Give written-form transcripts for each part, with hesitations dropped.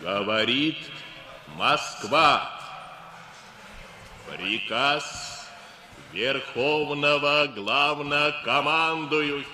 Говорит Москва. Приказ Верховного Главнокомандующего.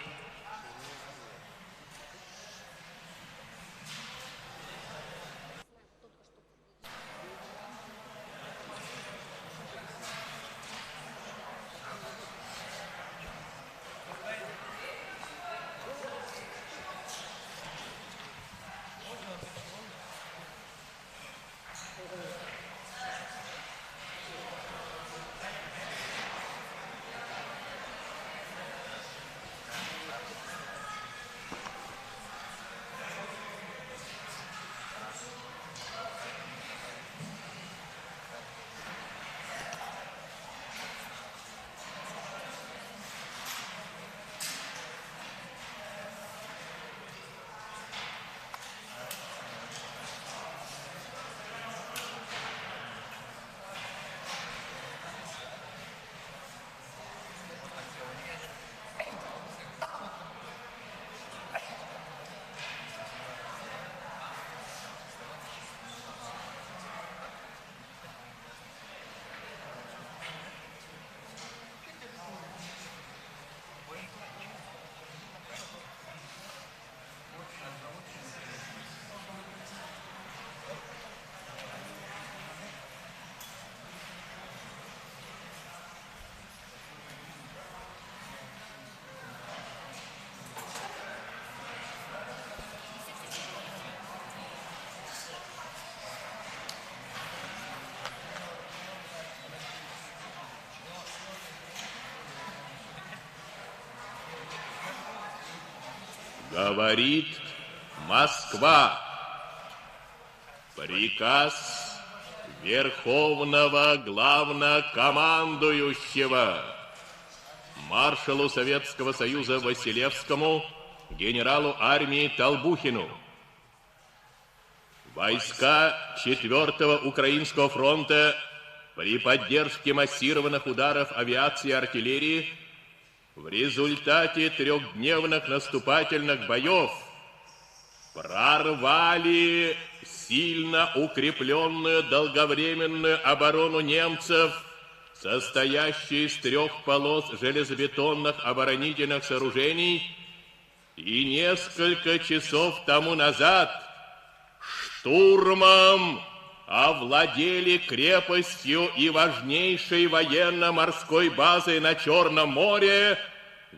Говорит Москва. Приказ Верховного Главнокомандующего маршалу Советского Союза Василевскому, генералу армии Толбухину. Войска 4-го Украинского фронта при поддержке массированных ударов авиации и артиллерии в результате трехдневных наступательных боев прорвали сильно укрепленную долговременную оборону немцев, состоящую из 3 полос железобетонных оборонительных сооружений, и несколько часов тому назад штурмом овладели крепостью и важнейшей военно-морской базой на Черном море,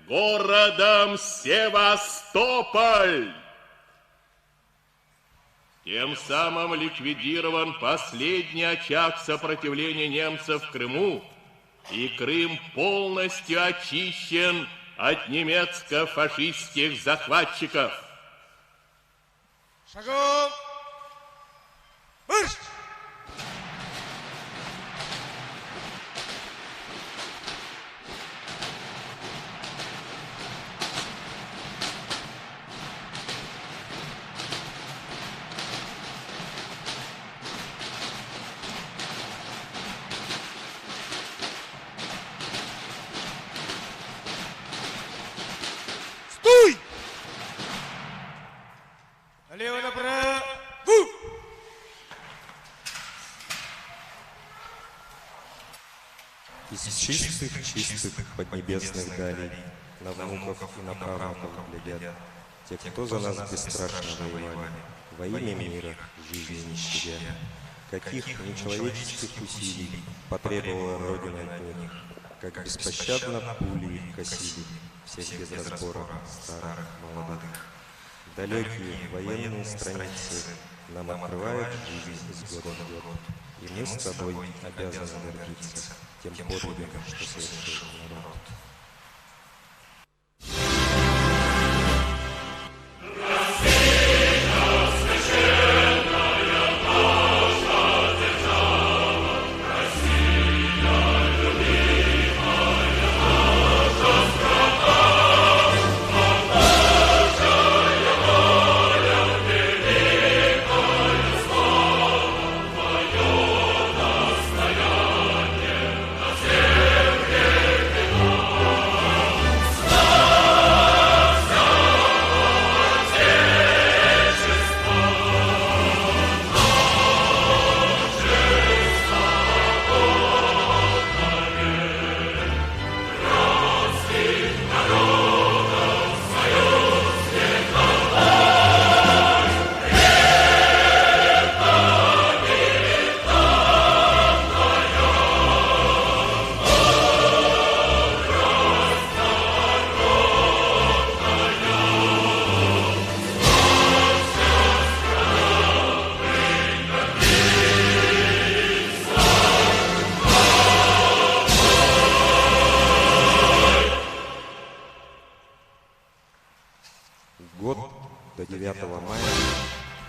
городом Севастополь. Тем самым ликвидирован последний очаг сопротивления немцев в Крыму, и Крым полностью очищен от немецко-фашистских захватчиков. Шагом! Марш! Стой! Налево, направо! Из чистых поднебесных далей на внуков и на правнуков глядят те, кто за нас бесстрашно воевали, во имя мира жизни не щадя. Каких нечеловеческих усилий потребовала Родина от них, как беспощадно пули косили всех без разбора, старых, молодых. Далекие военные страницы нам открывают жизнь из года в год, и мы с тобой обязаны гордиться тем подвигом, что совершил народ. Достояние на земле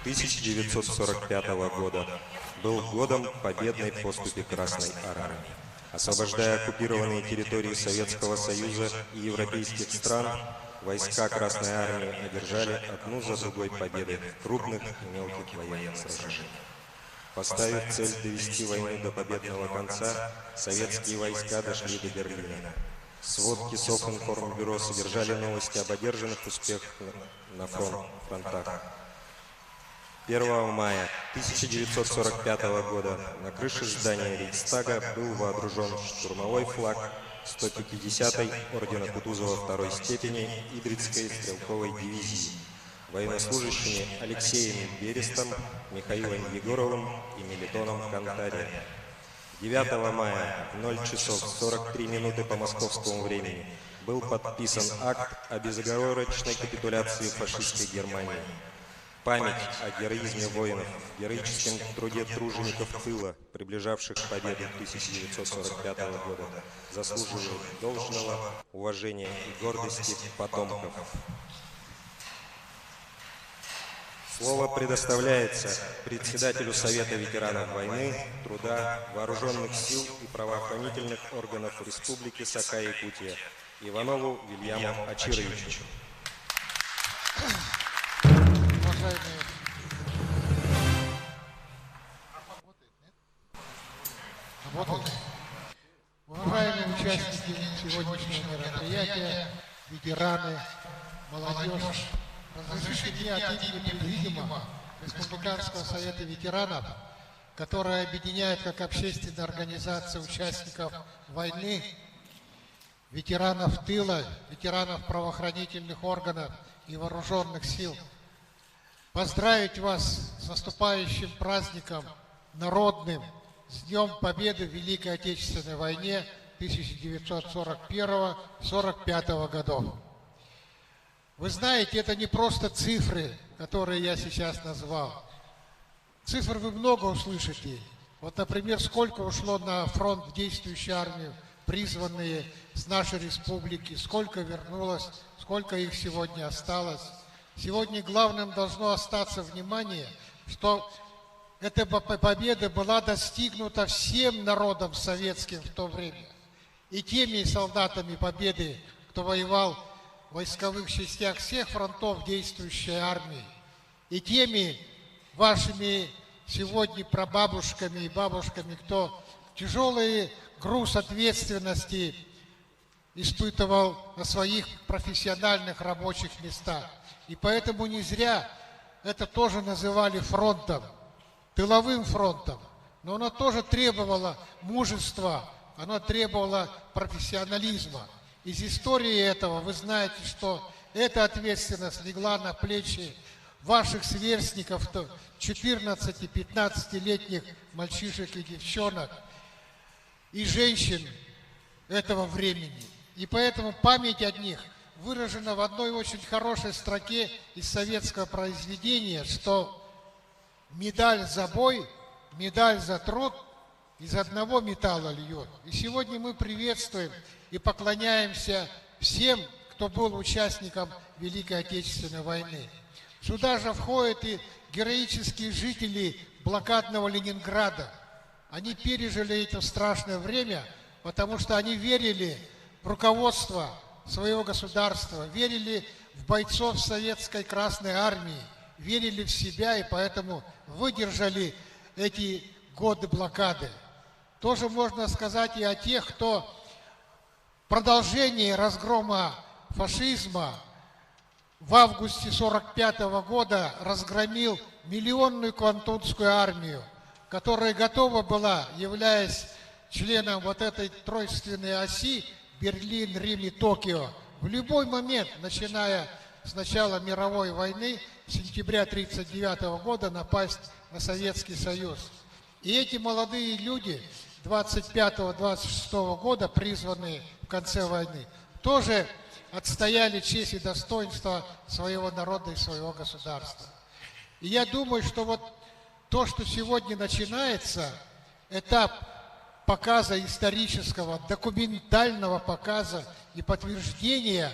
1945 года был годом победной поступи Красной Армии. Освобождая оккупированные территории Советского Союза и европейских стран, войска Красной Армии одержали одну за другой победы в крупных и мелких военных сражениях. Поставив цель довести войну до победного конца, советские войска дошли до Берлина. Сводки Софинформбюро содержали новости об одержанных успехах на фронтах. 1 мая 1945 года на крыше здания Рейхстага был вооружен штурмовой флаг 150-й ордена Кутузова второй степени Идрицкой стрелковой дивизии, военнослужащими Алексеем Берестом, Михаилом Егоровым и Мелитоном Кантари. 9 мая в 0 часов 43 минуты по московскому времени был подписан акт о безоговорочной капитуляции фашистской Германии. Память о героизме воинов, героическом труде тружеников тыла, приближавших к победе 1945 года, заслуживает должного уважения и гордости потомков. Слово предоставляется председателю Совета ветеранов войны, труда, вооруженных сил и правоохранительных органов Республики Саха-Якутия Иванову Вильяму Ачировичу. Уважаемые участники сегодняшнего мероприятия, ветераны, молодежь, разрешите мне от имени Президиума Республиканского совета ветеранов, которая объединяет как общественная организация участников войны, ветеранов тыла, ветеранов правоохранительных органов и вооруженных сил, поздравить вас с наступающим праздником народным, с Днем Победы в Великой Отечественной войне 1941-1945 годов. Вы знаете, это не просто цифры, которые я сейчас назвал. Цифр вы много услышите. Вот, например, сколько ушло на фронт в действующую армию, призванные с нашей республики, сколько вернулось, сколько их сегодня осталось. Сегодня главным должно остаться внимание, что эта победа была достигнута всем народом советским в то время. И теми солдатами победы, кто воевал в войсковых частях всех фронтов действующей армии, и теми вашими сегодня прабабушками и бабушками, кто тяжелый груз ответственности испытывал на своих профессиональных рабочих местах. И поэтому не зря это тоже называли фронтом, тыловым фронтом. Но оно тоже требовало мужества, оно требовало профессионализма. Из истории этого вы знаете, что эта ответственность легла на плечи ваших сверстников, 14-15-летних мальчишек и девчонок, и женщин этого времени. И поэтому память о них выражена в одной очень хорошей строке из советского произведения, что медаль за бой, медаль за труд из одного металла льет. И сегодня мы приветствуем и поклоняемся всем, кто был участником Великой Отечественной войны. Сюда же входят и героические жители блокадного Ленинграда. Они пережили это страшное время, потому что они верили в руководство своего государства, верили в бойцов Советской Красной Армии, верили в себя и поэтому выдержали эти годы блокады. Тоже можно сказать и о тех, кто в продолжении разгрома фашизма в августе 1945 года разгромил миллионную Квантунскую армию, которая готова была, являясь членом вот этой тройственной оси Берлин, Рим и Токио, в любой момент, начиная с начала мировой войны, сентября 1939 года, напасть на Советский Союз. И эти молодые люди 25-26 года, призванные в конце войны, тоже отстояли честь и достоинство своего народа и своего государства. И я думаю, что вот то, что сегодня начинается, этап показа исторического, документального показа и подтверждения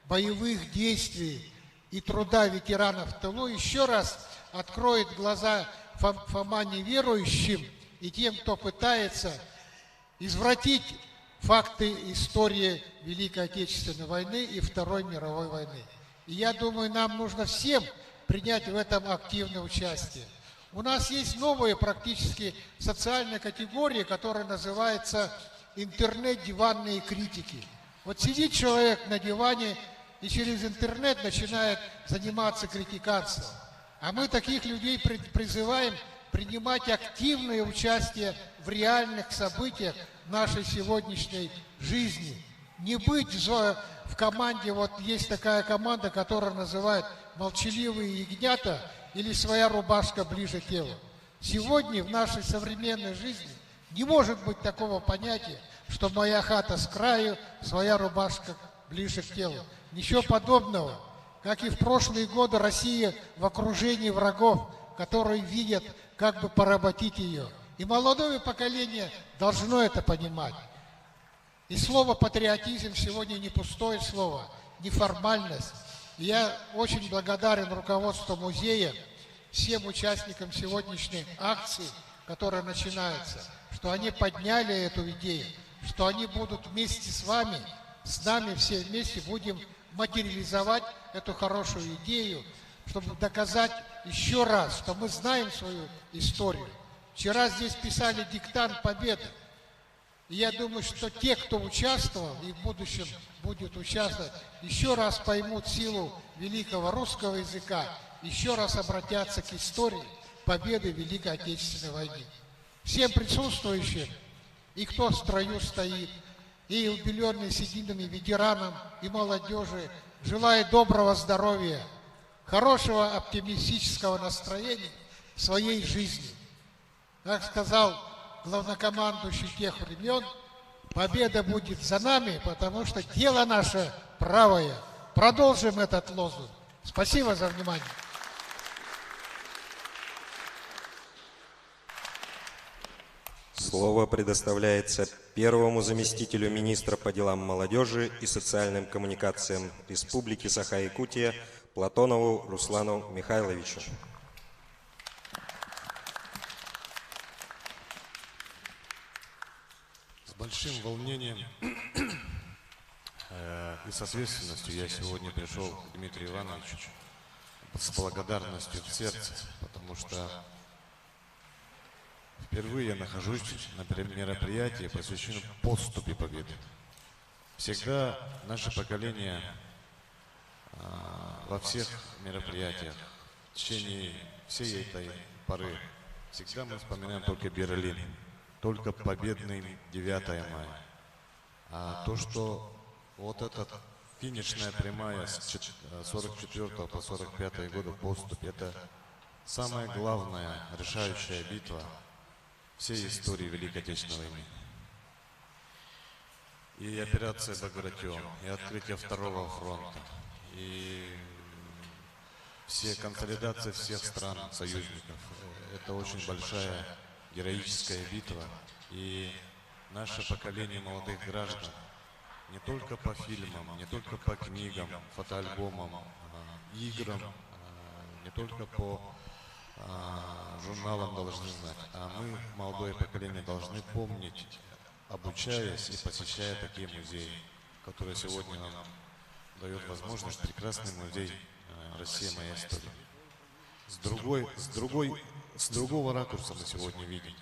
боевых действий и труда ветеранов в тылу, еще раз откроет глаза Фома неверующим и тем, кто пытается извратить факты истории Великой Отечественной войны и Второй мировой войны. И я думаю, нам нужно всем принять в этом активное участие. У нас есть новые практически социальные категории, которые называются интернет-диванные критики. Вот сидит человек на диване и через интернет начинает заниматься критиканством. А мы таких людей призываем принимать активное участие в реальных событиях нашей сегодняшней жизни. Не быть в команде, вот есть такая команда, которая называют «молчаливые ягнята» или «своя рубашка ближе к телу». Сегодня в нашей современной жизни не может быть такого понятия, что моя хата с краю, своя рубашка ближе к телу. Ничего подобного. Как и в прошлые годы, Россия в окружении врагов, которые видят, как бы поработить ее. И молодое поколение должно это понимать. И слово «патриотизм» сегодня не пустое слово, не формальность. И я очень благодарен руководству музея, всем участникам сегодняшней акции, которая начинается, что они подняли эту идею, что они будут вместе с вами, с нами все вместе будем материализовать эту хорошую идею, чтобы доказать еще раз, что мы знаем свою историю. Вчера здесь писали диктант победы. И я думаю, что те, кто участвовал и в будущем будет участвовать, еще раз поймут силу великого русского языка, еще раз обратятся к истории победы в Великой Отечественной войне. Всем присутствующим, и кто в строю стоит, и юбилейным сединами ветеранам, и молодежи, желаю доброго здоровья, хорошего оптимистического настроения в своей жизни. Как сказал главнокомандующий тех времен, победа будет за нами, потому что дело наше правое. Продолжим этот лозунг. Спасибо за внимание. Слово предоставляется первому заместителю министра по делам молодежи и социальным коммуникациям Республики Саха-Якутия Платонову Руслану Михайловичу. С большим волнением и с ответственностью я сегодня пришел к Дмитрию Ивановичу с благодарностью в сердце, потому что впервые я нахожусь на мероприятии, посвященном подступе победы. Всегда наше поколение во всех мероприятиях в течение всей этой поры всегда мы вспоминаем только Берлин, только победный 9 мая. А то, что вот эта финишная прямая с 44 по 45 годы подступь, это самая главная решающая битва всей истории Великой Отечественной войны. И операция «Багратион», и открытие Второго фронта, и все консолидации всех стран, союзников. Это очень большая героическая битва. И наше поколение молодых граждан не только по фильмам, не только по книгам, фотоальбомам, играм, не только по журналам должны знать, а мы, молодое поколение, должны помнить, обучаясь и посещая такие музеи, которые сегодня нам дают возможность, прекрасный музей «Россия. Моя история». С другого ракурса мы сегодня видим.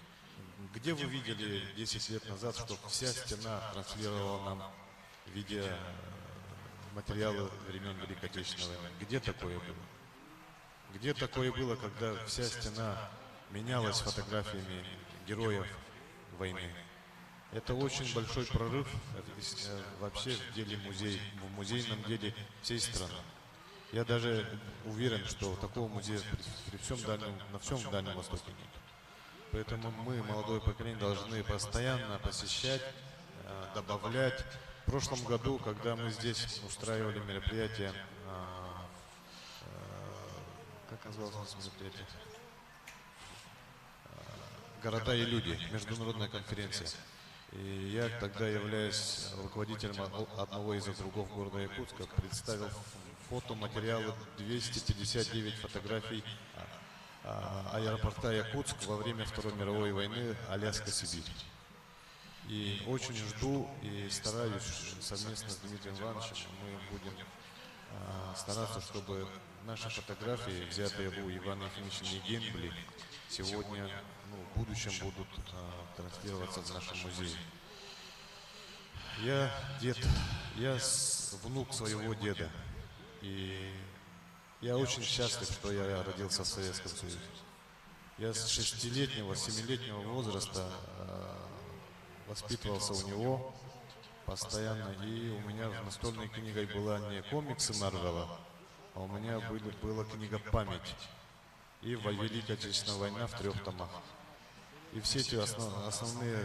Где вы видели 10 лет назад, что вся стена транслировала нам материалы времен Великой Отечественной войны? Где такое было? Где такое было, когда вся стена менялась фотографиями героев войны? Это очень большой прорыв вообще в деле музея, в музейном деле всей страны. Я даже уверен, что такого музея на всем Дальнем Востоке нет. Поэтому мы, молодое поколение, должны постоянно посещать, добавлять. В прошлом году, когда мы здесь устраивали мероприятие, как называлось мероприятие? «Города и люди», международная конференция. И я тогда, являясь руководителем одного из округов города Якутска, представил фотоматериалы 259 фотографий аэропорта Якутск во время Второй мировой войны Аляска-Сибирь. И очень жду и стараюсь совместно с Дмитрием Ивановичем, мы будем стараться, чтобы наши фотографии, взятые у Ивана Ефимовича Негенбли, сегодня, в будущем будут транслироваться в нашем музее. Я внук своего деда, и я очень счастлив, что я родился в Советском Союзе. Я с 6-летнего, 7-летнего возраста воспитывался у него постоянно, и у меня настольной книгой была не комиксы Марвела, а у меня была книга «Память» и «Великая Отечественная война» в 3 томах. И все эти основные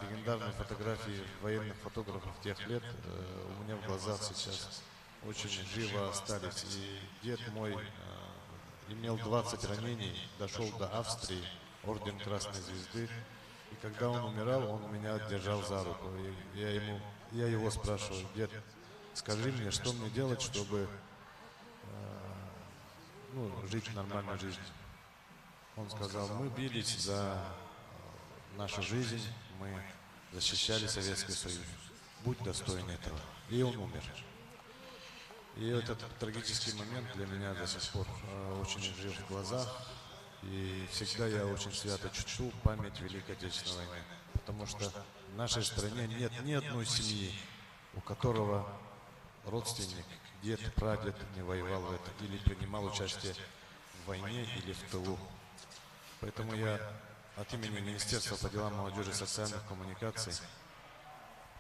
легендарные фотографии военных фотографов тех лет у меня в глазах сейчас очень живо остались. И дед мой имел 20 ранений, дошел до Австрии, орден Красной Звезды. И когда он умирал, он меня держал за руку. И я его спрашиваю: дед, скажи мне, что мне делать, чтобы жить нормальной жизнью. Он сказал: мы бились за нашу жизнь, мы защищали Советский Союз. Будь достоин этого. И он умер. И этот трагический момент для меня до сих пор очень жив в глазах. И всегда я очень свято чту память Великой Отечественной войны. Потому что в нашей стране нет ни одной семьи, у которого родственник, дед, прадед не воевал в это или принимал участие в войне или в тылу. Поэтому я от имени Министерства по делам молодежи и социальных коммуникаций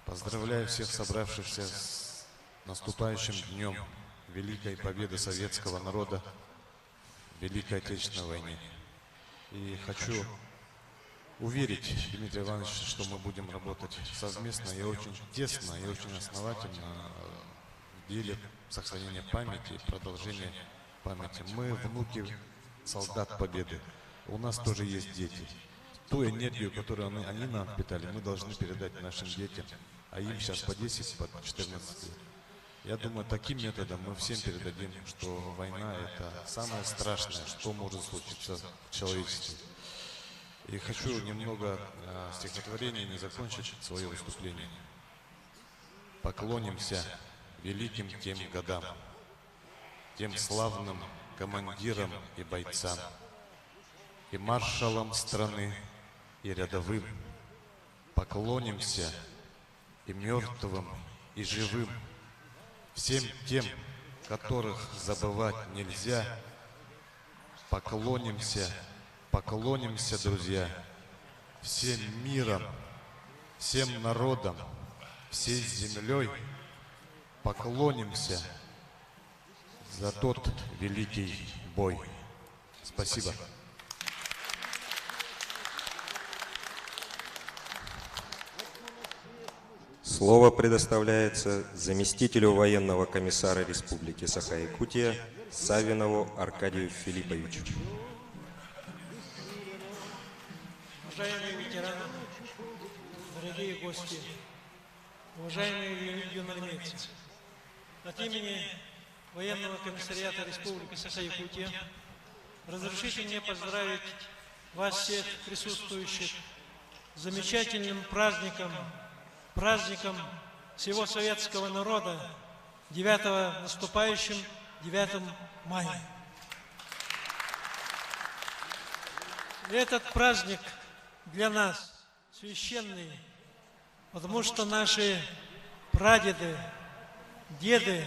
поздравляю всех собравшихся с наступающим днем Великой Победы советского народа в Великой Отечественной войне. И хочу уверить Дмитрия Ивановича, что мы будем работать совместно и очень тесно, и очень основательно в деле сохранения памяти и продолжения памяти. Мы внуки солдат Победы. У нас тоже есть дети. Ту энергию, которую они нам питали, мы должны передать нашим детям, а им сейчас по 10, по 14 лет. Я думаю, таким методом мы всем передадим, что война – это самое страшное, что может случиться в человечестве. И хочу немного стихотворения не закончить свое выступление. Поклонимся великим тем годам, тем славным командирам и бойцам, и маршалам страны, и рядовым. Поклонимся и мертвым, и живым, всем тем, которых забывать нельзя. Поклонимся, поклонимся, друзья, всем миром, всем народам, всей землей. Поклонимся за тот великий бой. Спасибо. Слово предоставляется заместителю военного комиссара Республики Саха-Якутия Савинову Аркадию Филипповичу. Уважаемые ветераны, дорогие гости, уважаемые юнормейцы, от имени военного комиссариата Республики Саха-Якутия разрешите мне поздравить вас всех присутствующих с замечательным праздником всего советского народа, наступающим 9 мая. Этот праздник для нас священный, потому что наши прадеды, деды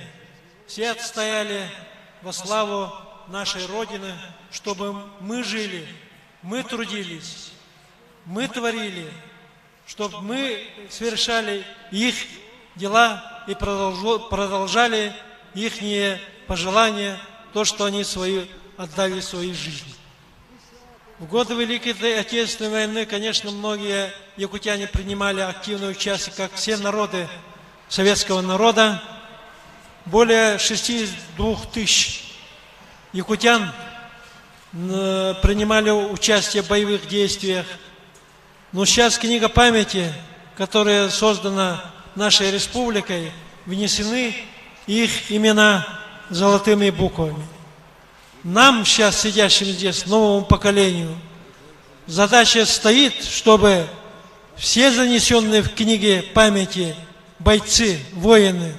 все отстояли во славу нашей Родины, чтобы мы жили, мы трудились, мы творили, чтобы мы совершали их дела и продолжали их пожелания, то, что они отдали свои жизни. В годы Великой Отечественной войны, конечно, многие якутяне принимали активное участие, как все народы советского народа. Более 62 тысяч якутян принимали участие в боевых действиях. Но сейчас книга памяти, которая создана нашей республикой, внесены их имена золотыми буквами. нам, сейчас сидящим здесь, новому поколению, задача стоит, чтобы все занесенные в книге памяти бойцы, воины,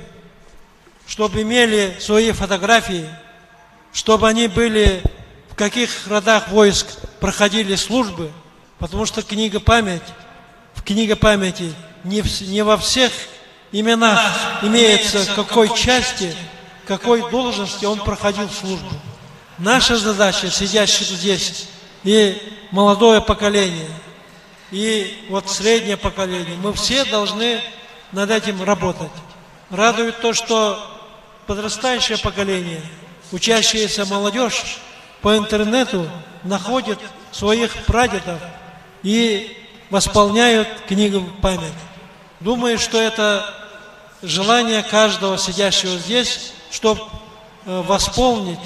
чтобы имели свои фотографии, чтобы они были, в каких родах войск проходили службы, потому что в книге памяти не во всех именах имеется, в какой части, какой должности он проходил службу. Наша задача, сидящих здесь, и молодое поколение, и вот среднее поколение, мы все должны над этим работать. Радует то, что подрастающее поколение, учащаяся молодежь по интернету находит своих прадедов и восполняют книгу память. Думаю, что это желание каждого сидящего здесь, чтобы восполнить,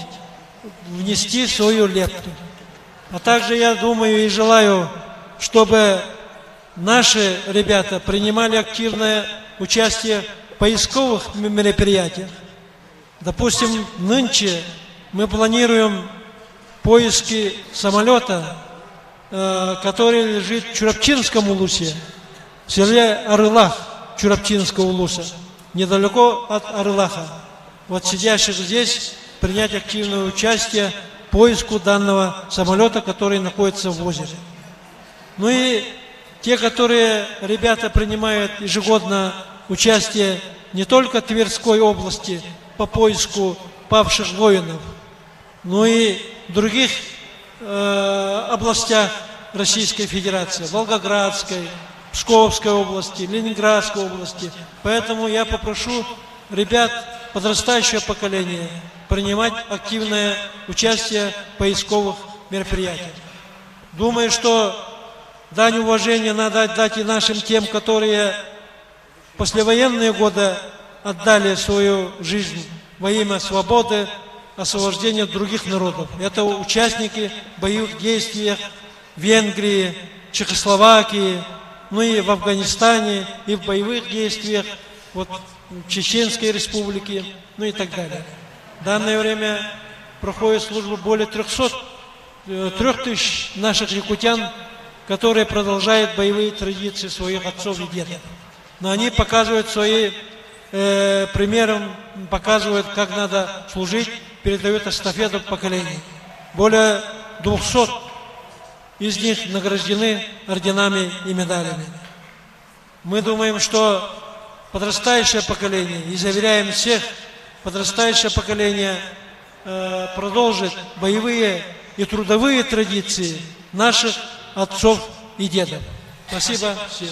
внести свою лепту. А также я думаю и желаю, чтобы наши ребята принимали активное участие в поисковых мероприятиях. Допустим, нынче мы планируем поиски самолета, который лежит в Чурапчинском улусе, в селе Арылах Чурапчинского улуса, недалеко от Арылаха. Вот сидящих здесь принять активное участие в поиску данного самолета, который находится в озере. Ну и те, которые ребята принимают ежегодно участие не только в Тверской области по поиску павших воинов, но и в других областях Российской Федерации, Волгоградской, Псковской области, Ленинградской области. Поэтому я попрошу ребят, подрастающее поколение, принимать активное участие в поисковых мероприятиях. Думаю, что дань уважения надо отдать и нашим тем, которые в послевоенные годы отдали свою жизнь во имя свободы, освобождения других народов. Это участники боевых действий в Венгрии, Чехословакии, ну и в Афганистане, и в боевых действиях вот, в Чеченской республике, ну и так далее. В данное время проходит службу более 3000 наших якутян, которые продолжают боевые традиции своих отцов и дедов. Но они показывают свои примером, показывают, как надо служить, передают эстафету поколению. Более 200 из них награждены орденами и медалями. Мы думаем, что подрастающее поколение, и заверяем всех, подрастающее поколение продолжит боевые и трудовые традиции наших отцов и дедов. Спасибо всем.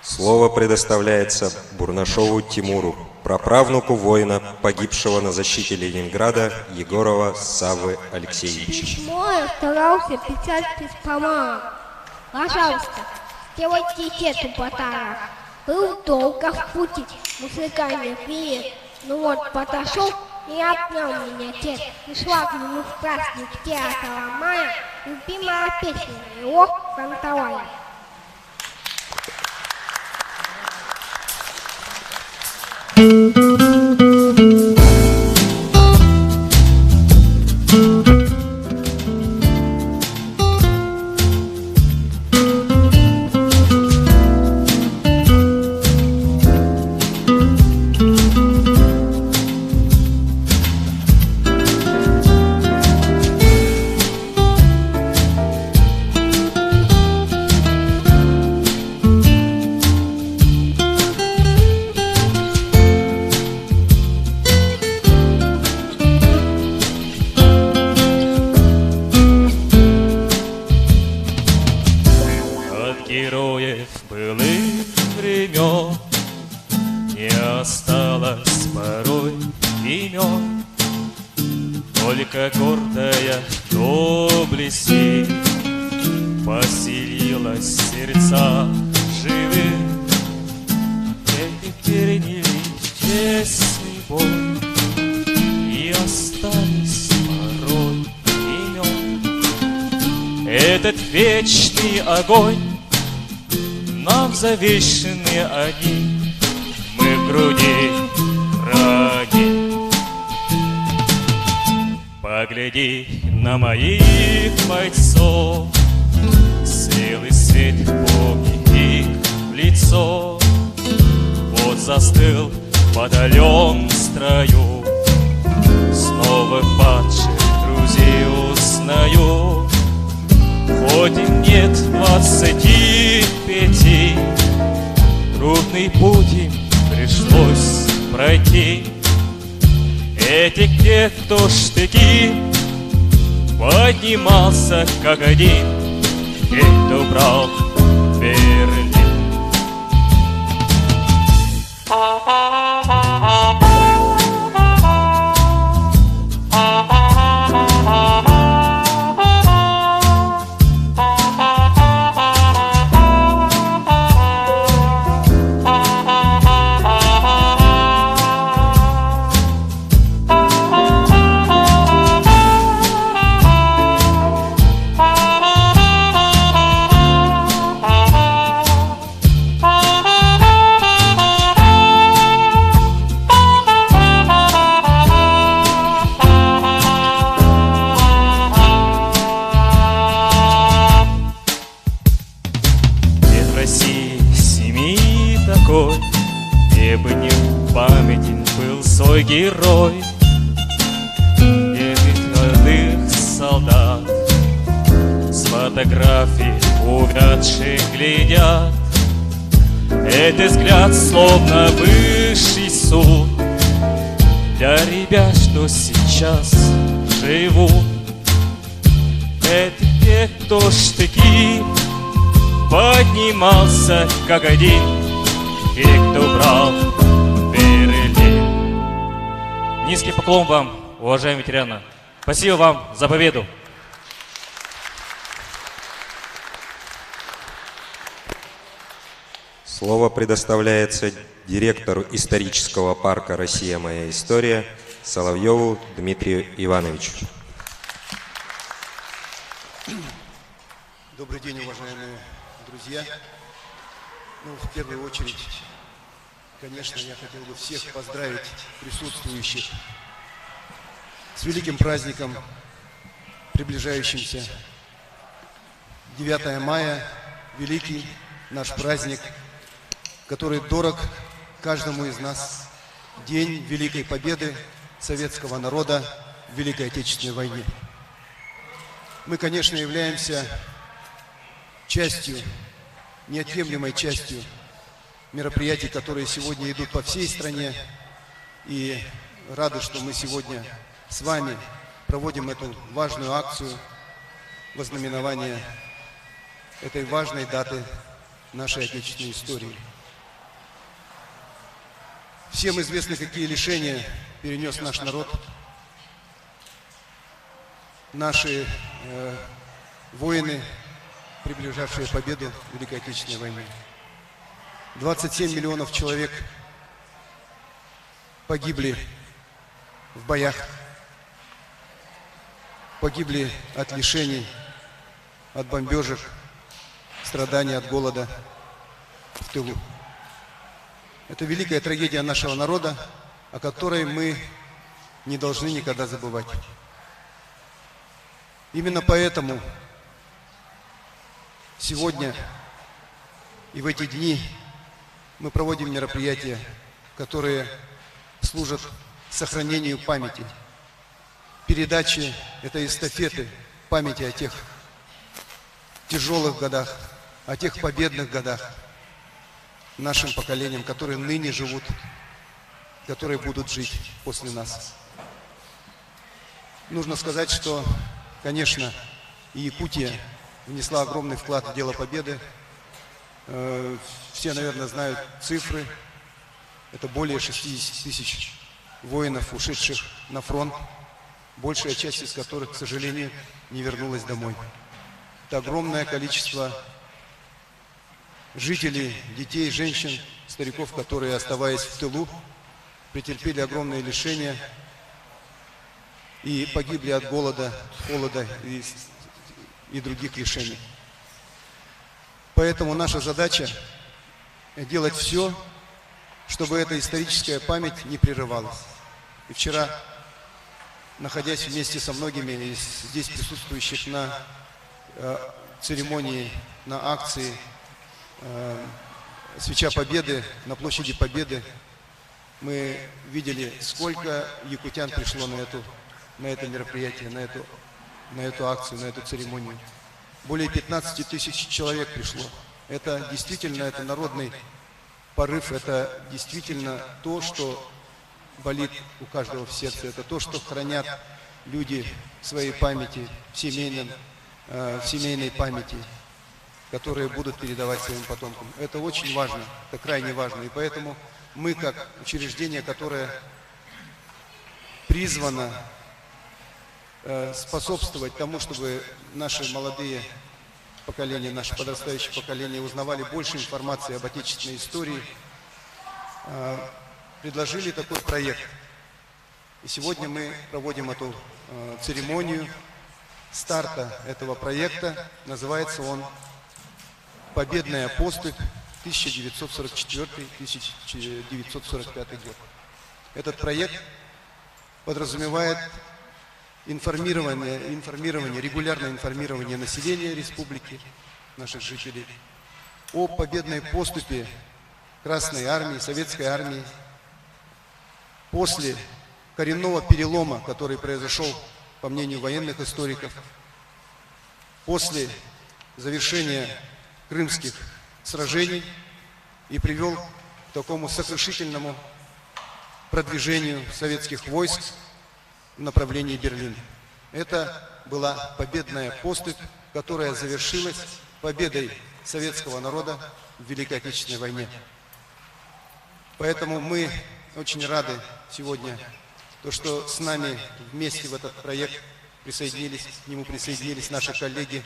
Слово предоставляется Бурнашову Тимуру, праправнуку воина, погибшего на защите Ленинграда, Егорова Саввы Алексеевича. Мой старался писать без помалу. Пожалуйста, сделайте эту подарок. Был долго в пути, музыкальный привет. Ну вот, подошел и обнял меня дед. И шла к нему в праздник 9 мая, любимая песня его фронтовая. Героев былых времен не осталось порой имен, только гордая доблесть поселилась в сердцах живых. Эти переняли честный бой и остались порой имен. Этот вечный огонь нам завещаны они, мы в груди ранен. Погляди на моих бойцов, силы свет помни их в лицо. Вот застыл в подалем строю, снова падших друзей узнаю. Хоть им нет 25, трудный путь им пришлось пройти. Этих тех, кто штыки поднимался как один, тех, кто брал Берлин. Где бы не памятен был свой герой, этих молодых солдат с фотографий увядших глядят. Этот взгляд словно высший суд для ребят, что сейчас живут. Это тех, кто штыки поднимался как один, и кто брал Берлин. Низкий поклон вам, уважаемые ветераны. Спасибо вам за победу. Слово предоставляется директору исторического парка «Россия. Моя история» Соловьеву Дмитрию Ивановичу. Добрый день, уважаемые друзья. В первую очередь, конечно, я хотел бы всех поздравить присутствующих с великим праздником, приближающимся. 9 мая, великий наш праздник, который дорог каждому из нас. День Великой Победы советского народа в Великой Отечественной войне. Мы, конечно, являемся частью, неотъемлемой частью мероприятий, которые сегодня идут по всей стране. И рады, что мы сегодня с вами проводим эту важную акцию вознаменования этой важной даты нашей отечественной истории. Всем известно, какие лишения перенес наш народ. Наши воины, приближавшие победу в Великой Отечественной войне. 27 миллионов человек погибли в боях, погибли от лишений, от бомбежек, страданий, от голода в тылу. Это великая трагедия нашего народа, о которой мы не должны никогда забывать. Именно поэтому сегодня и в эти дни мы проводим мероприятия, которые служат сохранению памяти, передаче этой эстафеты памяти о тех тяжелых годах, о тех победных годах нашим поколениям, которые ныне живут, которые будут жить после нас. Нужно сказать, что, конечно, и Якутия внесла огромный вклад в дело победы. Все, наверное, знают цифры. Это более 60 тысяч воинов, ушедших на фронт, большая часть из которых, к сожалению, не вернулась домой. Это огромное количество жителей, детей, женщин, стариков, которые, оставаясь в тылу, претерпели огромные лишения и погибли от голода, холода и других лишений. Поэтому наша задача делать все чтобы эта историческая память не прерывалась. И вчера, находясь вместе со многими из здесь присутствующих на церемонии, на акции «Свеча Победы» на площади Победы, мы видели, сколько якутян пришло на это мероприятие, на эту акцию, на эту церемонию. Более 15 тысяч человек пришло. Это действительно, это народный порыв, это действительно то, что болит у каждого в сердце. Это то, что хранят люди в своей памяти, в семейной памяти, которые будут передавать своим потомкам. Это очень важно, это крайне важно. И поэтому мы, как учреждение, которое призвано способствовать тому, чтобы наши молодые поколения, наше подрастающее поколение узнавали больше информации об отечественной истории, предложили такой проект. И сегодня мы проводим эту церемонию старта этого проекта. Называется он «Победная поступь 1944-1945 год». Этот проект подразумевает регулярное информирование населения республики, наших жителей, о победной поступе Красной Армии, Советской Армии после коренного перелома, который произошел, по мнению военных историков, после завершения крымских сражений и привел к такому сокрушительному продвижению советских войск в направлении Берлина. Это была победная поступь, которая завершилась победой советского народа в Великой Отечественной войне. Поэтому мы очень рады сегодня, что с нами вместе в этот проект к нему присоединились наши коллеги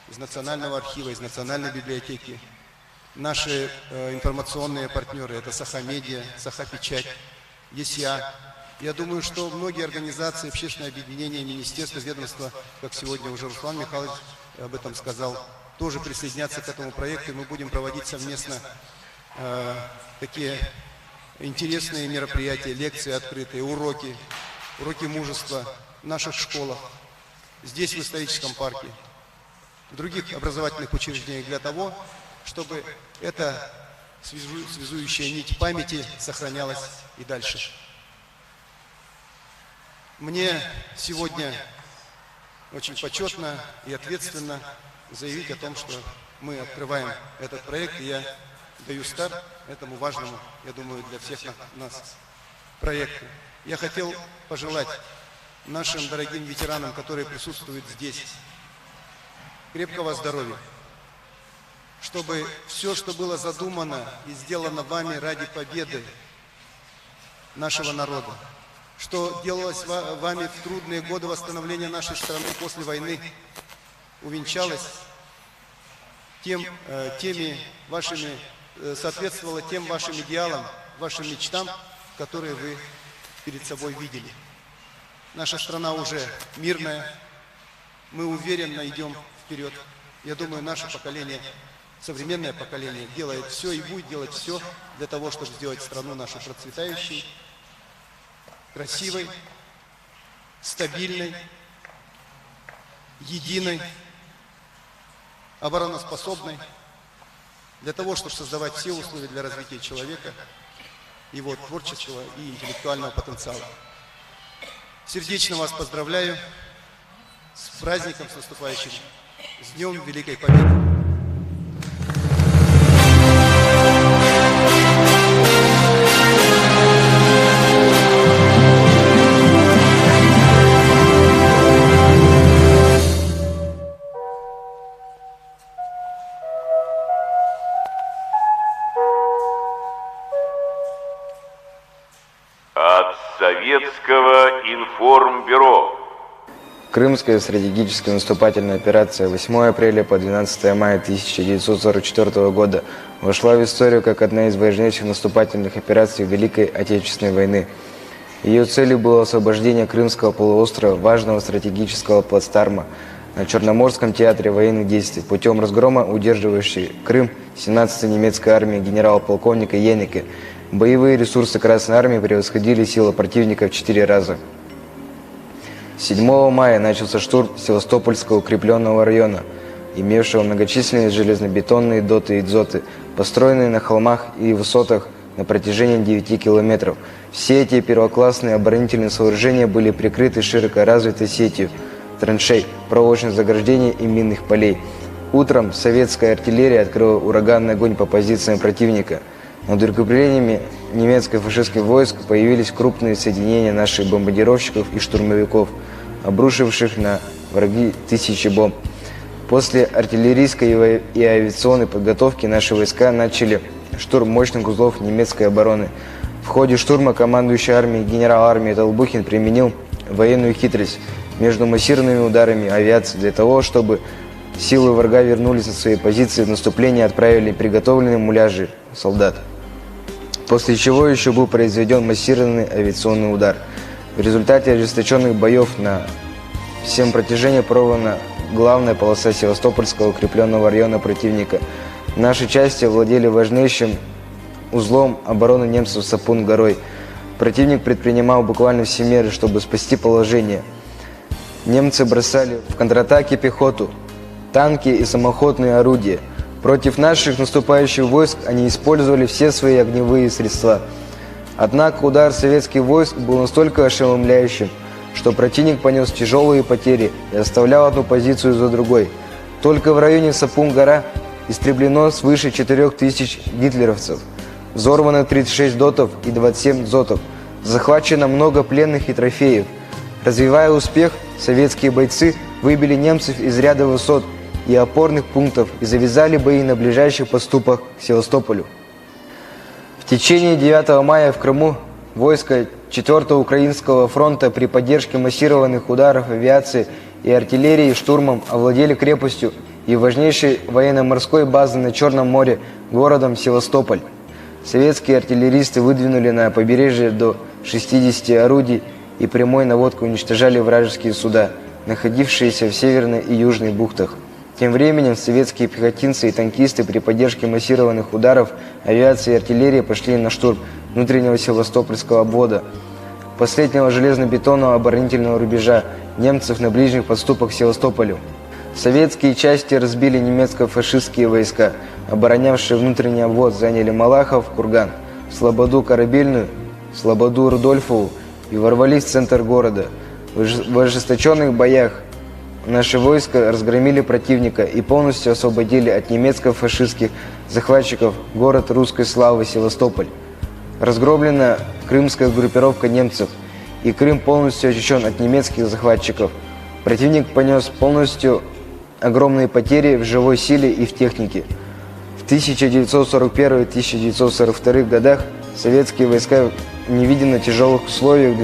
из Национального архива, из Национальной библиотеки, наши информационные партнеры, это Саха-Медиа, Саха-Печать, ЕСЯ. Я думаю, что многие организации, общественные объединения, министерства, ведомства, как сегодня уже Руслан Михайлович об этом сказал, тоже присоединятся к этому проекту, и мы будем проводить совместно такие интересные мероприятия, лекции открытые, уроки мужества в наших школах, здесь, в историческом парке, в других образовательных учреждениях для того, чтобы эта связующая нить памяти сохранялась и дальше. Мне сегодня очень почетно и ответственно заявить о том, что мы открываем этот проект, и я даю старт этому важному, я думаю, для всех нас проекту. Я хотел пожелать нашим дорогим ветеранам, которые присутствуют здесь, крепкого здоровья, чтобы все, что было задумано и сделано вами ради победы нашего народа, что делалось вами в трудные годы восстановления нашей страны после войны, увенчалось соответствовало тем вашим идеалам, вашим мечтам, которые вы перед собой видели. Наша страна уже мирная, мы уверенно идем вперед. Я думаю, наше поколение, современное поколение делает все и будет делать все для того, чтобы сделать страну нашу процветающей, красивой, стабильной, единой, обороноспособной, для того, чтобы создавать все условия для развития человека, его творческого и интеллектуального потенциала. Сердечно вас поздравляю с праздником, с наступающим, с Днем Великой Победы. Советского информбюро. Крымская стратегическая наступательная операция 8 апреля по 12 мая 1944 года вошла в историю как одна из важнейших наступательных операций Великой Отечественной войны. Ее целью было освобождение Крымского полуострова, важного стратегического плацдарма на Черноморском театре военных действий, путем разгрома удерживающей Крым 17-й немецкой армии генерал-полковника Йеннеке Боевые ресурсы Красной Армии превосходили силы противника в 4 раза. 7 мая начался штурм Севастопольского укрепленного района, имевшего многочисленные железнобетонные доты и дзоты, построенные на холмах и высотах на протяжении 9 километров. Все эти первоклассные оборонительные сооружения были прикрыты широко развитой сетью траншей, проволочных заграждений и минных полей. Утром советская артиллерия открыла ураганный огонь по позициям противника. Над укреплениями немецко-фашистских войск появились крупные соединения наших бомбардировщиков и штурмовиков, обрушивших на враги тысячи бомб. После артиллерийской и авиационной подготовки наши войска начали штурм мощных узлов немецкой обороны. В ходе штурма командующий армией генерал армии Толбухин применил военную хитрость между массированными ударами авиации для того, чтобы силы врага вернулись на свои позиции, в наступление отправили приготовленные муляжи солдат. После чего еще был произведен массированный авиационный удар. В результате ожесточенных боев на всем протяжении прорвана главная полоса Севастопольского укрепленного района противника. Наши части владели важнейшим узлом обороны немцев Сапун-горой. Противник предпринимал буквально все меры, чтобы спасти положение. Немцы бросали в контратаке пехоту, танки и самоходные орудия. Против наших наступающих войск они использовали все свои огневые средства. Однако удар советских войск был настолько ошеломляющим, что противник понес тяжелые потери и оставлял одну позицию за другой. Только в районе Сапун-гора истреблено свыше 4000 гитлеровцев, взорвано 36 дотов и 27 дзотов, захвачено много пленных и трофеев. Развивая успех, советские бойцы выбили немцев из ряда высот и опорных пунктов и завязали бои на ближайших подступах к Севастополю. В течение 9 мая в Крыму войска 4-го Украинского фронта при поддержке массированных ударов авиации и артиллерии штурмом овладели крепостью и важнейшей военно-морской базой на Черном море городом Севастополь. Советские артиллеристы выдвинули на побережье до 60 орудий и прямой наводкой уничтожали вражеские суда, находившиеся в северной и южной бухтах. Тем временем советские пехотинцы и танкисты при поддержке массированных ударов авиации и артиллерии пошли на штурм внутреннего Севастопольского обвода, последнего железнобетонного оборонительного рубежа немцев на ближних подступах к Севастополю. Советские части разбили немецко-фашистские войска, оборонявшие внутренний обвод, заняли Малахов, Курган, Слободу Корабельную, Слободу Рудольфову и ворвались в центр города. В ожесточенных боях наши войска разгромили противника и полностью освободили от немецко-фашистских захватчиков город русской славы Севастополь. Разгромлена крымская группировка немцев, и Крым полностью очищен от немецких захватчиков. Противник понес полностью огромные потери в живой силе и в технике. В 1941-1942 годах советские войска в невиданно тяжелых условиях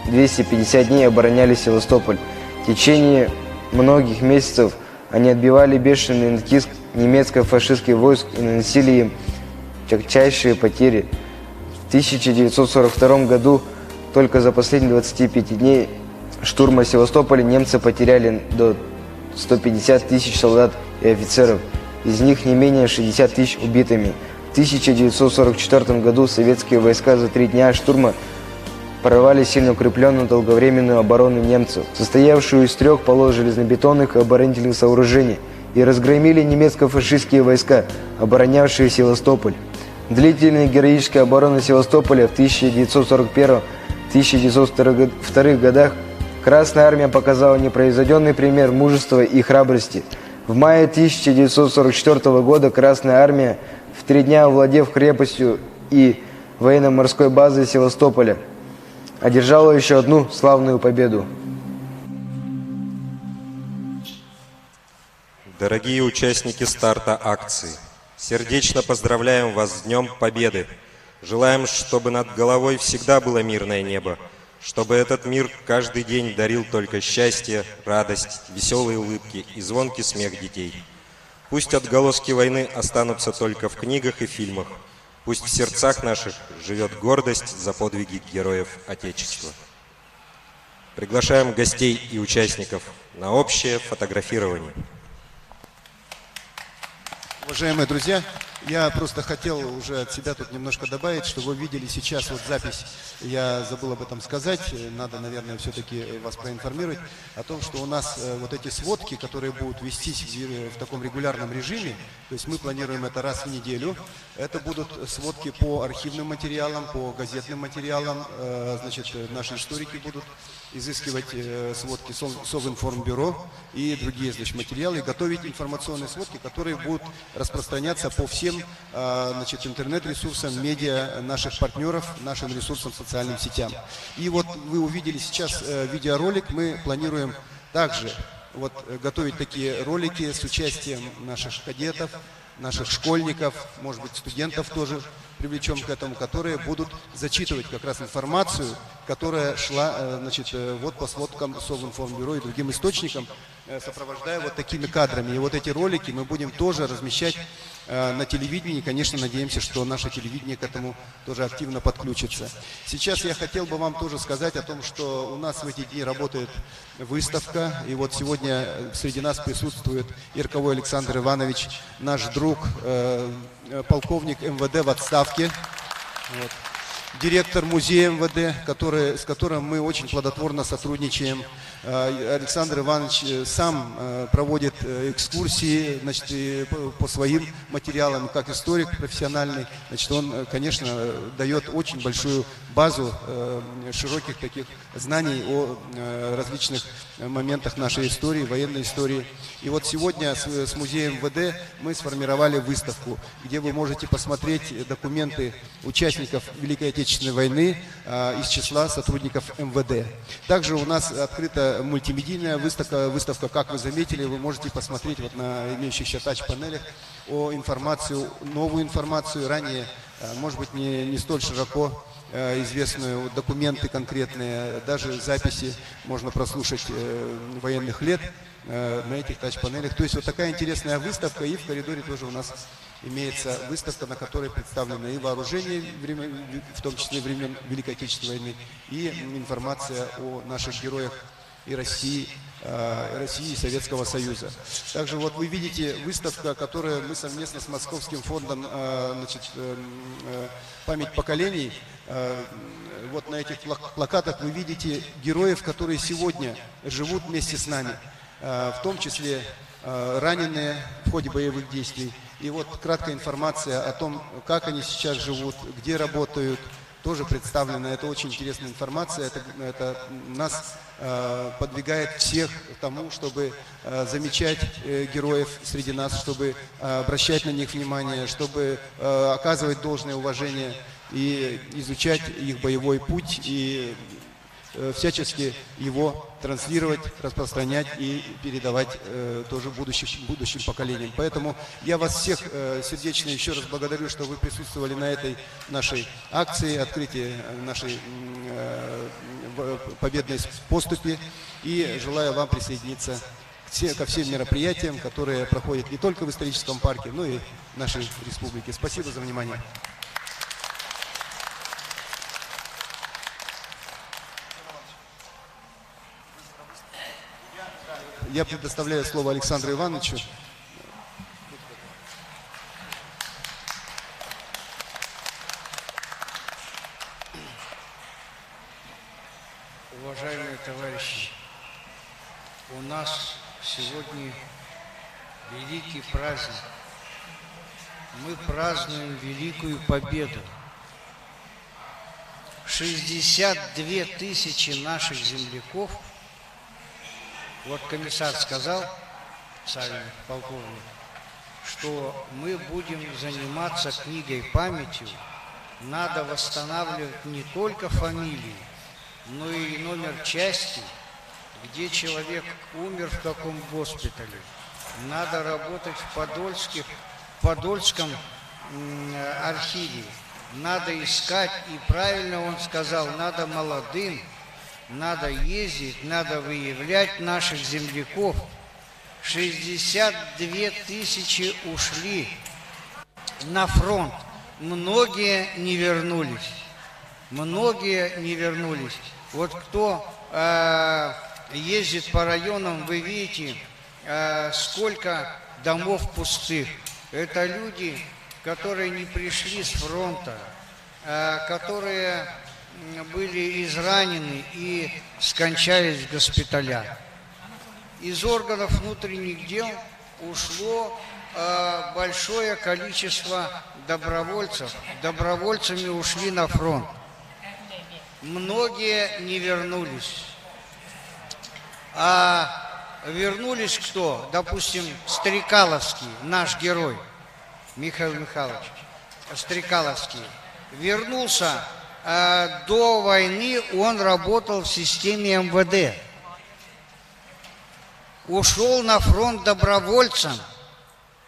250 дней обороняли Севастополь. В течение многих месяцев они отбивали бешеный натиск немецко-фашистских войск и наносили им тягчайшие потери. В 1942 году только за последние 25 дней штурма Севастополя немцы потеряли до 150 тысяч солдат и офицеров, из них не менее 60 тысяч убитыми. В 1944 году советские войска за 3 дня штурма прорвали сильно укрепленную долговременную оборону немцев, состоявшую из 3 полос железнобетонных оборонительных сооружений, и разгромили немецко-фашистские войска, оборонявшие Севастополь. Длительная героическая оборона Севастополя в 1941-1942 годах Красная Армия показала непревзойденный пример мужества и храбрости. В мае 1944 года Красная Армия, в 3 дня овладев крепостью и военно-морской базой Севастополя, одержала еще одну славную победу. Дорогие участники старта акции, сердечно поздравляем вас с Днем Победы. Желаем, чтобы над головой всегда было мирное небо, чтобы этот мир каждый день дарил только счастье, радость, веселые улыбки и звонкий смех детей. Пусть отголоски войны останутся только в книгах и фильмах. Пусть в сердцах наших живет гордость за подвиги героев Отечества. Приглашаем гостей и участников на общее фотографирование. Уважаемые друзья, Я просто хотел уже от себя тут немножко добавить, что вы видели сейчас вот запись, я забыл об этом сказать, надо, наверное, все-таки вас проинформировать о том, что у нас вот эти сводки, которые будут вестись в таком регулярном режиме, то есть мы планируем это раз в неделю, это будут сводки по архивным материалам, по газетным материалам, значит, наши историки будут изыскивать сводки Совинформбюро и другие, значит, материалы, и готовить информационные сводки, которые будут распространяться по всем, значит, интернет-ресурсам, медиа наших партнеров, нашим ресурсам, социальным сетям. И вот вы увидели сейчас видеоролик, мы планируем также вот готовить такие ролики с участием наших кадетов, наших школьников, может быть, студентов тоже привлечем к этому, которые будут зачитывать как раз информацию, которая шла, значит, вот по сводкам Совинформбюро и другим источникам, сопровождая вот такими кадрами. И вот эти ролики мы будем тоже размещать на телевидении. Конечно, надеемся, что наше телевидение к этому тоже активно подключится. Сейчас я хотел бы вам тоже сказать о том, что у нас в эти дни работает выставка. И вот сегодня среди нас присутствует Ирковой Александр Иванович, наш друг, полковник МВД в отставке. Вот. Директор музея МВД, с которым мы очень плодотворно сотрудничаем. Александр Иванович сам проводит экскурсии, значит, по своим материалам, как историк профессиональный. Значит, он, конечно, дает очень большую базу широких таких знаний о различных моментах нашей истории, военной истории. И вот сегодня с музеем МВД мы сформировали выставку, где вы можете посмотреть документы участников Великой Отечественной войны из числа сотрудников МВД. Также у нас открыта мультимедийная выставка, как вы заметили, вы можете посмотреть вот на имеющихся тач-панелях новую информацию, ранее, может быть, не столь широко известную, документы конкретные, даже записи можно прослушать военных лет на этих тач-панелях. То есть вот такая интересная выставка, и в коридоре тоже у нас имеется выставка, на которой представлены и вооружение, в том числе времен Великой Отечественной войны, и информация о наших героях и России и Советского Союза. Также вот вы видите выставка, которую мы совместно с Московским фондом, значит, «Память поколений», вот на этих плакатах вы видите героев, которые сегодня живут вместе с нами, в том числе раненые в ходе боевых действий. И вот краткая информация о том, как они сейчас живут, где работают, тоже представлена. Это очень интересная информация. Это нас подвигает всех к тому, чтобы замечать героев среди нас, чтобы обращать на них внимание, чтобы оказывать должное уважение и изучать их боевой путь и всячески его транслировать, распространять и передавать тоже будущим поколениям. Поэтому я вас всех сердечно еще раз благодарю, что вы присутствовали на этой нашей акции, открытии нашей победной поступи, и желаю вам присоединиться ко всем мероприятиям, которые проходят не только в историческом парке, но и в нашей республике. Спасибо за внимание. Я предоставляю слово Александру Ивановичу. Уважаемые товарищи, у нас сегодня великий праздник. Мы празднуем Великую Победу. 62 тысячи наших земляков. Вот комиссар сказал, Савин, полковник, что мы будем заниматься книгой памятью. Надо восстанавливать не только фамилии, но и номер части, где человек умер в каком госпитале. Надо работать в Подольском архиве. Надо искать, и правильно он сказал, надо молодым, надо ездить, надо выявлять наших земляков. 62 тысячи ушли на фронт. Многие не вернулись. Вот кто ездит по районам, вы видите, сколько домов пустых. Это люди, которые не пришли с фронта, которые были изранены и скончались в госпиталях. Из органов внутренних дел ушло большое количество добровольцев. Добровольцами ушли на фронт. Многие не вернулись. А вернулись кто? Допустим, Стрекаловский, наш герой, Михаил Михайлович Стрекаловский. Вернулся. До войны он работал в системе МВД. Ушел на фронт добровольцем,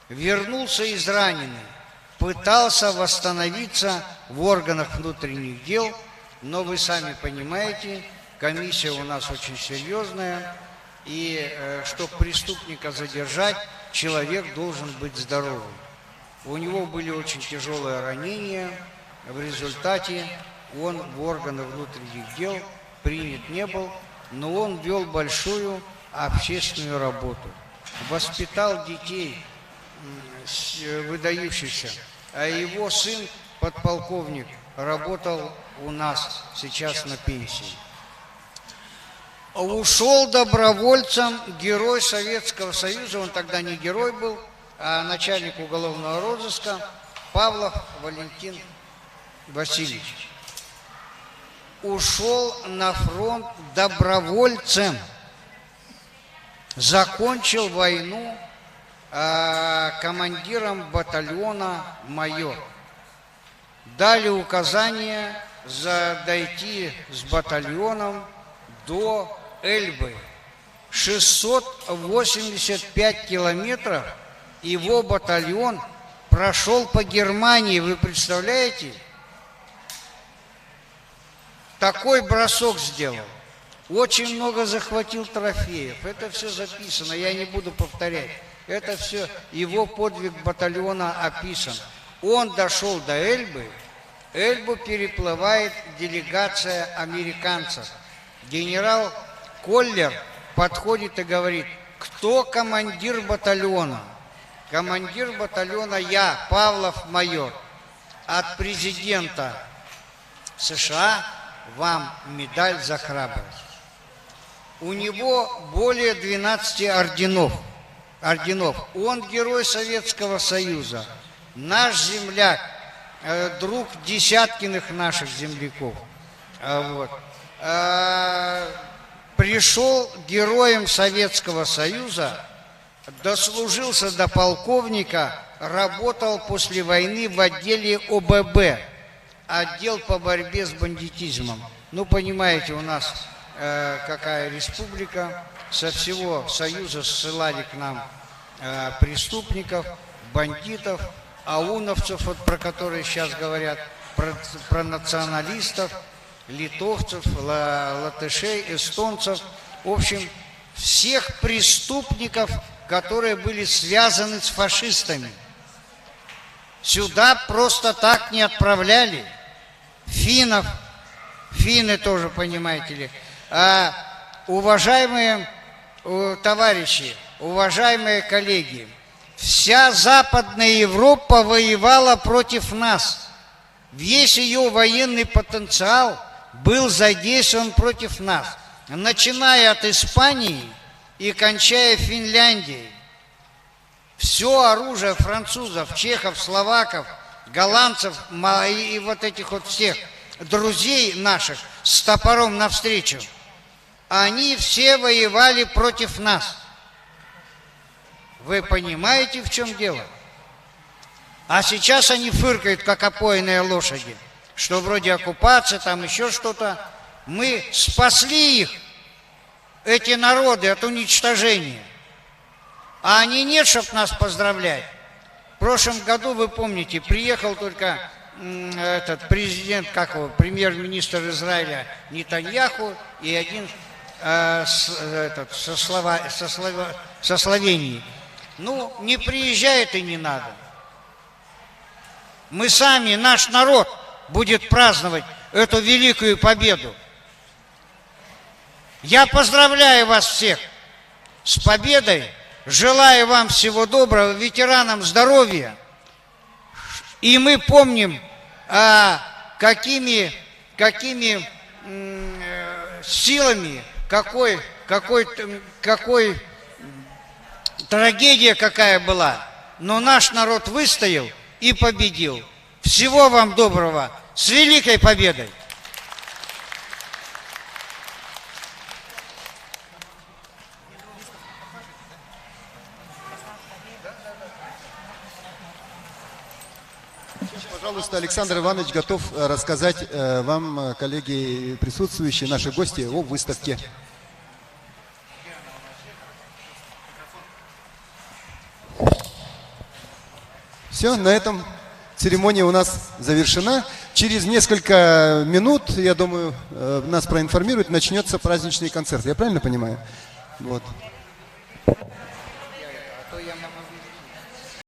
вернулся израненный, пытался восстановиться в органах внутренних дел, но вы сами понимаете, комиссия у нас очень серьезная, и чтобы преступника задержать, человек должен быть здоровым. У него были очень тяжелые ранения, в результате он в органы внутренних дел принят не был, но он вел большую общественную работу. Воспитал детей выдающихся, а его сын, подполковник, работал у нас сейчас на пенсии. Ушел добровольцем герой Советского Союза, он тогда не герой был, а начальник уголовного розыска Павлов Валентин Васильевич. Ушел на фронт добровольцем, закончил войну командиром батальона майор. Дали указание дойти с батальоном до Эльбы. 685 километров его батальон прошел по Германии, вы представляете? Такой бросок сделал. Очень много захватил трофеев. Это все записано, я не буду повторять. Это все, его подвиг батальона описан. Он дошел до Эльбы. Эльбу переплывает делегация американцев. Генерал Коллер подходит и говорит: кто командир батальона? Командир батальона я, Павлов майор. От президента США вам медаль за храбрость. У него более 12 орденов. Он герой Советского Союза, наш земляк, друг Десяткиных наших земляков. Пришел героем Советского Союза, дослужился до полковника, работал после войны в отделе ОББ, отдел по борьбе с бандитизмом. Ну, понимаете, у нас какая республика, со всего Союза ссылали к нам преступников, бандитов, ауновцев, вот про которые сейчас говорят, про националистов, литовцев, латышей, эстонцев, в общем, всех преступников, которые были связаны с фашистами. Сюда просто так не отправляли. Финнов, финны тоже, понимаете ли. Уважаемые товарищи, уважаемые коллеги, вся Западная Европа воевала против нас. Весь ее военный потенциал был задействован против нас, начиная от Испании и кончая Финляндией. Все оружие французов, чехов, словаков, голландцев и вот этих вот всех друзей наших с топором навстречу, они все воевали против нас. Вы понимаете, в чем дело? А сейчас они фыркают, как опойные лошади, что вроде оккупация, там еще что-то. Мы спасли их, эти народы, от уничтожения. А они нет, чтоб нас поздравлять. В прошлом году, вы помните, приехал только этот президент, как его, премьер-министр Израиля Нетаньяху и один со Словении. Ну, не приезжает и не надо. Мы сами, наш народ, будет праздновать эту великую победу. Я поздравляю вас всех с победой, желаю вам всего доброго, ветеранам здоровья, И мы помним, какими силами, какой трагедия какая была. Но наш народ выстоял и победил. Всего вам доброго. С великой победой! Пожалуйста, Александр Иванович готов рассказать вам, коллеги присутствующие, наши гости, о выставке. Все, на этом церемония у нас завершена. Через несколько минут, я думаю, нас проинформируют, начнется праздничный концерт. Я правильно понимаю? Вот.